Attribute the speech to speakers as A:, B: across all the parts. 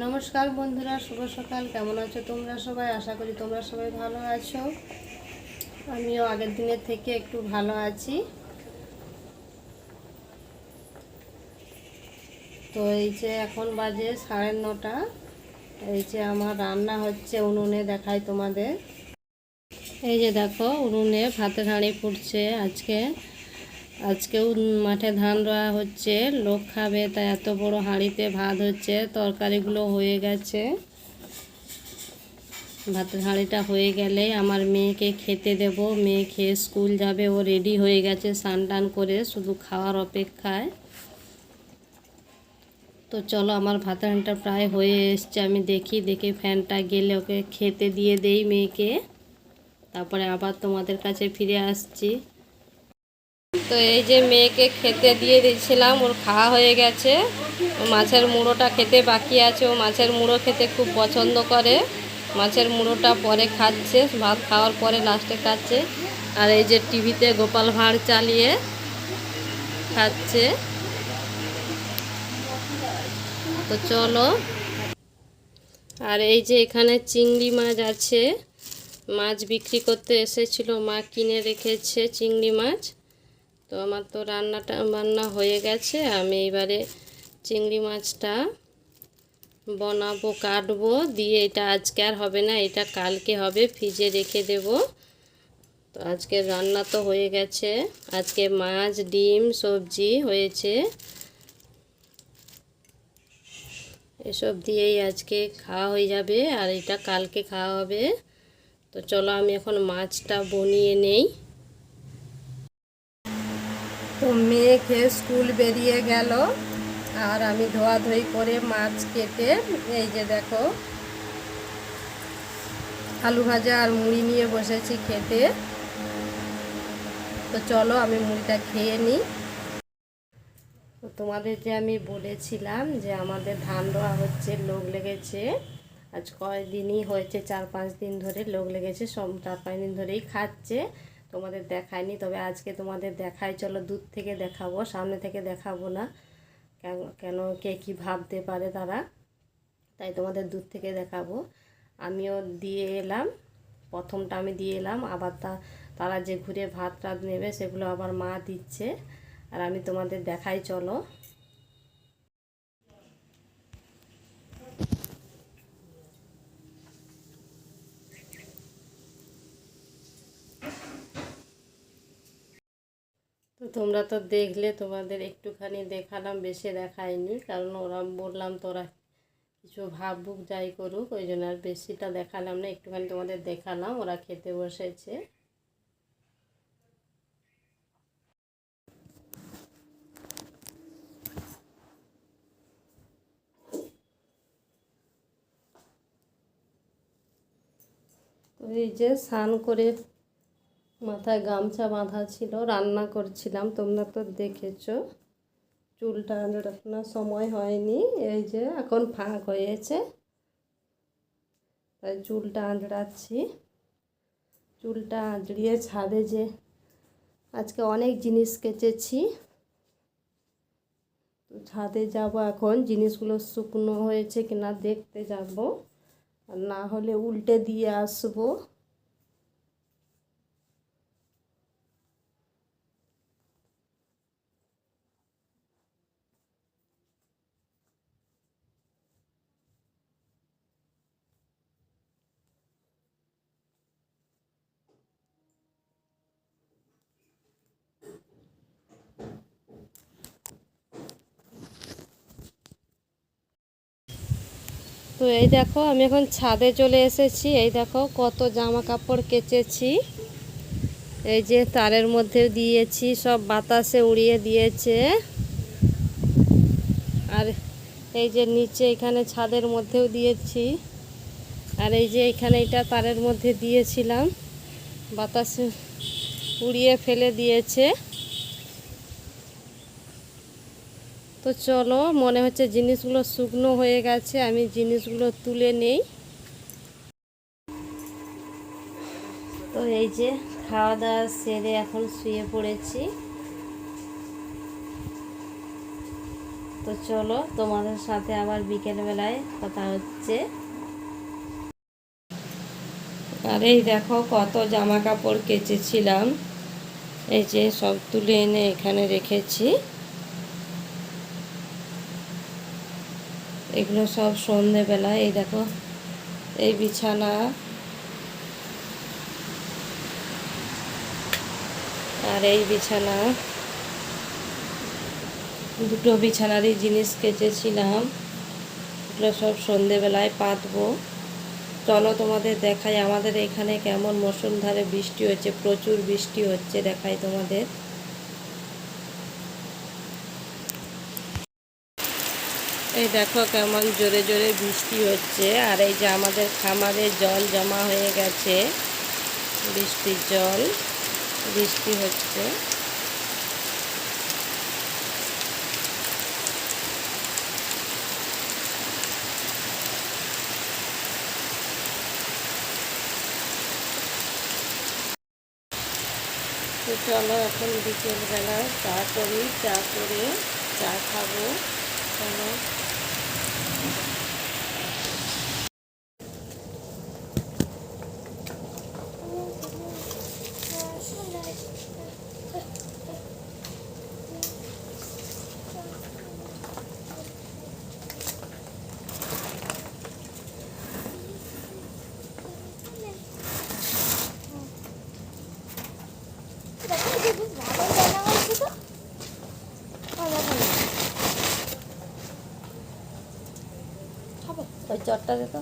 A: নমস্কার বন্ধুরা, শুভ সকাল। কেমন আছো তোমরা সবাই? আশা করি তোমরা সবাই ভালো আছো। আমিও আগের দিনের থেকে একটু ভালো আছি। তো এই যে এখন বাজে 9:30। এই যে আমার রান্না হচ্ছে উনুনে, দেখাই তোমাদের। এই যে দেখো, উনুনে ভাতের হাঁড়ি ফুটছে। আজকেও মাঠে ধান রোয়া হচ্ছে, লোক খাবে, তাই এত বড় হাঁড়িতে ভাত হচ্ছে। তরকারিগুলো হয়ে গেছে। ভাতের হাঁড়িটা হয়ে গেলে আমার মেয়েকে খেতে দেব। মেয়ে খেয়ে স্কুল যাবে, ও রেডি হয়ে গেছে স্নান টান করে, শুধু খাওয়ার অপেক্ষায়। তো চলো, আমার ভাতের হাঁড়িটা প্রায় হয়ে এসছে। আমি দেখে ফ্যানটা গেলে ওকে খেতে দিয়ে দেই মেয়েকে, তারপরে আবার তোমাদের কাছে ফিরে আসছি। তো এই যে মেয়েকে খেতে দিয়ে দিয়েছিলাম, ওর খাওয়া হয়ে গেছে। মাছের মুড়োটা খেতে বাকি আছে, ও মাছের মুড়ো খেতে খুব পছন্দ করে। মাছের মুড়োটা পরে খাচ্ছে, ভাত খাওয়ার পরে লাস্টে খাচ্ছে। আর এই যে টিভিতে গোপাল ভাঁড় চালিয়ে খাচ্ছে। তো চলো। আর এই যে এখানে চিংড়ি মাছ আছে, মাছ বিক্রি করতে এসেছিল, মা কিনে রেখেছে চিংড়ি মাছ। তো আমার তো রান্না হয়ে গেছে। আমি এবারে চিংড়ি মাছটা বানাবো, কাটবো দিয়ে। এটা আজকে আর হবে না, এটা কালকে হবে, ফ্রিজে রেখে দেব। তো আজকে রান্না তো হয়ে গেছে। আজকে মাছ, ডিম, সবজি হয়েছে। এসব দিয়েই আজকে খাওয়া হয়ে যাবে, আর এটা কালকে খাওয়া হবে। তো চলো, আমি এখন মাছটা বনিয়ে নেই। তো মেয়ে খেয়ে স্কুল বেরিয়ে গেল, আর আমি ধোয়াধুয়ি করে মাছ কেটে, এই যে দেখো, আলু ভাজা আর মুড়ি নিয়ে বসেছি খেতে। তো চলো, আমি মুড়িটা খেয়ে নিই। তো তোমাদের যে আমি বলেছিলাম যে আমাদের ধান রোয়া হচ্ছে, লোক লেগেছে। আজ কয়দিনই হয়েছে, 4-5 দিন ধরে লোক লেগেছে, সব 4-5 দিন ধরেই খাচ্ছে। তোমাদের দেখায়নি, তবে আজকে তোমাদের দেখাই। চলো, দূর থেকে দেখাবো, সামনে থেকে দেখাবো না। কেন কে কী ভাবতে পারে তারা, তাই তোমাদের দূর থেকে দেখাবো। আমিও দিয়ে এলাম, প্রথমটা আমি দিয়ে এলাম, আবার তারা যে ঘুরে ভাত টাত নেবে সেগুলো আবার মা দিচ্ছে। আর আমি তোমাদের দেখাই, চলো। তো তোমরা তো দেখলে, তোমাদের একটুখানি দেখালাম, বেশি দেখাইনি, কারণ ওরা বললাম তোরা কিছু ভাবুক যাই করুক, ওই জন্য আর বেশিটা দেখালাম না। একটুখানি তোমাদের দেখালাম, ওরা খেতে বসেছে। তো এই যে স্নান করে মাথায় গামছা বাঁধা ছিল, রান্না করছিলাম, তোমরা তো দেখেছো। চুলটা আঁচড়ানোর সময় হয়নি, এই যে এখন ফাঁক হয়েছে, তাই চুলটা আঁচড়াচ্ছি। চুলটা আঁচড়িয়ে ছাদে যে আজকে অনেক জিনিস কেচেছি, তো ছাদে যাব এখন, জিনিসগুলো শুকনো হয়েছে কিনা দেখতে যাব, আর না হলে উল্টে দিয়ে আসবো। তো এই দেখো, আমি এখন ছাদে চলে এসেছি। এই দেখো কত জামা কাপড় কেচেছি। এই যে তারের মধ্যে দিয়েছি, সব বাতাসে উড়িয়ে দিয়েছে। আর এই যে নিচে এখানে ছাদের মধ্যেও দিয়েছি। আর এই যে এখানে এটা তারের মধ্যে দিয়েছিলাম, বাতাসে উড়িয়ে ফেলে দিয়েছে। তো চলো, মনে হচ্ছে জিনিসগুলো শুকনো হয়ে গেছে, আমি জিনিসগুলো তুলে নেই। তো এই যে খাওয়া দাওয়া সেরে এখন শুয়ে পড়েছি। তো চলো তোমাদের সাথে আবার বিকেলবেলায় কথা হচ্ছে। আর এই দেখো কত জামা কাপড় কেচেছিলাম, এই যে সব তুলে এনে এখানে রেখেছি। এগুলো সব সন্ধেবেলায়, এই দেখো এই বিছানা আর এই বিছানা, দুটো বিছানারই জিনিস কেচেছিলাম, এগুলো সব সন্ধেবেলায় পাতবো। চলো তোমাদের দেখাই আমাদের এখানে কেমন মুষলধারে বৃষ্টি হচ্ছে, প্রচুর বৃষ্টি হচ্ছে, দেখাই তোমাদের। এই দেখো কেমন জোরে জোরে বৃষ্টি হচ্ছে। আর এই যে আমাদের খামারে জল জমা হয়ে গেছে, বৃষ্টির জল, বৃষ্টি হচ্ছে। তো চলো এখন বিকেলবেলা চা করি, চা করে চা খাবো। চলো ওই চটটা দে তো।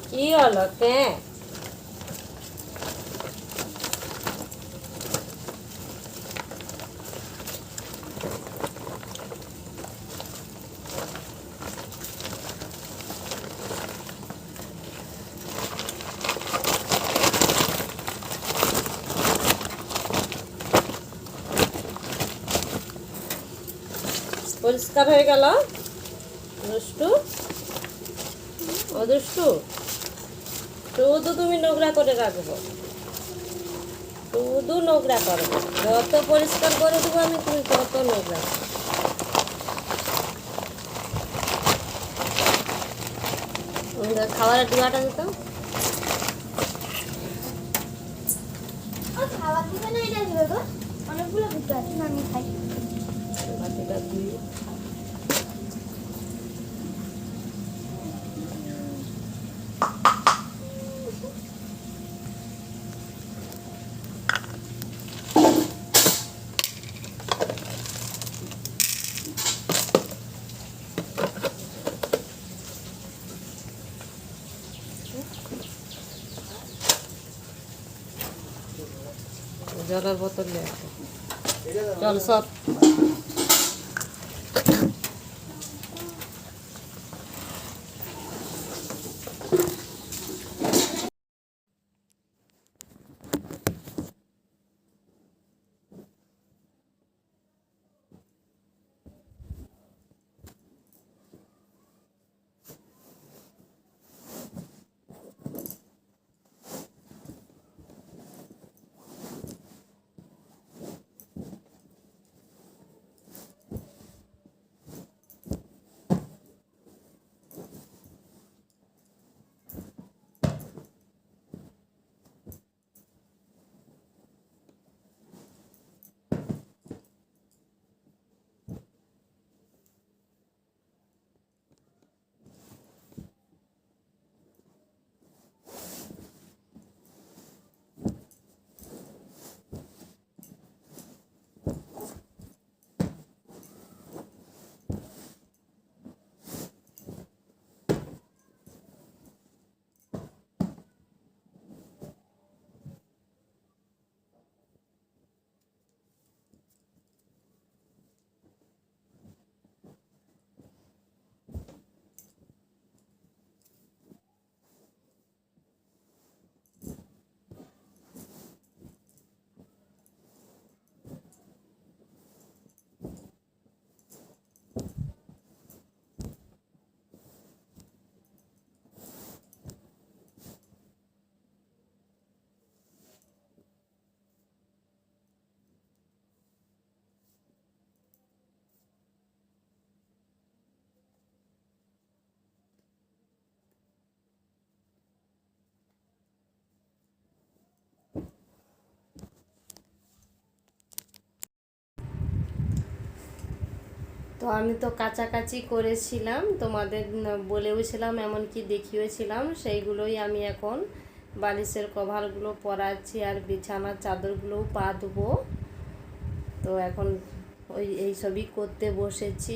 A: কি হলো কে? পরিষ্কার হয়ে গেল দুষ্টু? ও দুষ্টু, শুধু তুমি নোংরা করে রাখবো, শুধু নোংরা করবো। যত পরিষ্কার করে দেবো আমি, তুমি তত নোংরা। খাবারের ডিবাটা দিত,
B: খাবার দিবে না, এটা দিবে গো। অনেকগুলো দুটো আছে না, আমি খাই।
A: বাটিটা ধুই। জলের বোতল নিয়ে আসো। চল সব আমি তো কাছাকাছি করেছিলাম, তোমাদের বলেওছিলাম, এমনকি দেখিয়েছিলাম। সেইগুলোই আমি এখন বালিশের কভারগুলো পরাচ্ছি আর বিছানার চাদরগুলোও পাতবো। তো এখন এই সবই করতে বসেছি।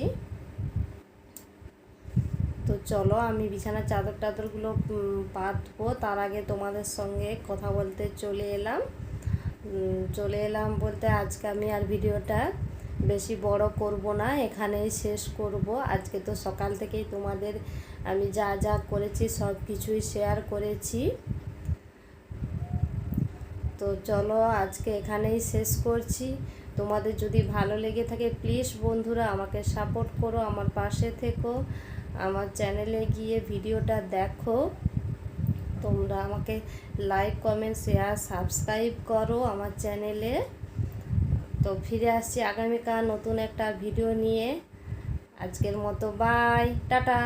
A: তো চলো আমি বিছানার চাদরগুলো পাতবো, তার আগে তোমাদের সঙ্গে কথা বলতে চলে এলাম বলতে আজকে আমি আর ভিডিওটা বেশি বড় করব না, এখানেই শেষ করব। আজকে তো সকাল থেকেই তোমাদের আমি যা যা করেছি সব কিছুই শেয়ার করেছি। তো চলো আজকে এখানেই শেষ করছি। তোমাদের যদি ভালো লেগে থাকে প্লিজ বন্ধুরা আমাকে সাপোর্ট করো, আমার পাশে থেকো, আমার চ্যানেলে গিয়ে ভিডিওটা দেখো। তোমরা আমাকে লাইক কমেন্ট শেয়ার সাবস্ক্রাইব করো আমার চ্যানেলে। তো ফিরে আসছি আগামীকাল নতুন একটা ভিডিও নিয়ে। আজকের মতো বাই, টাটা।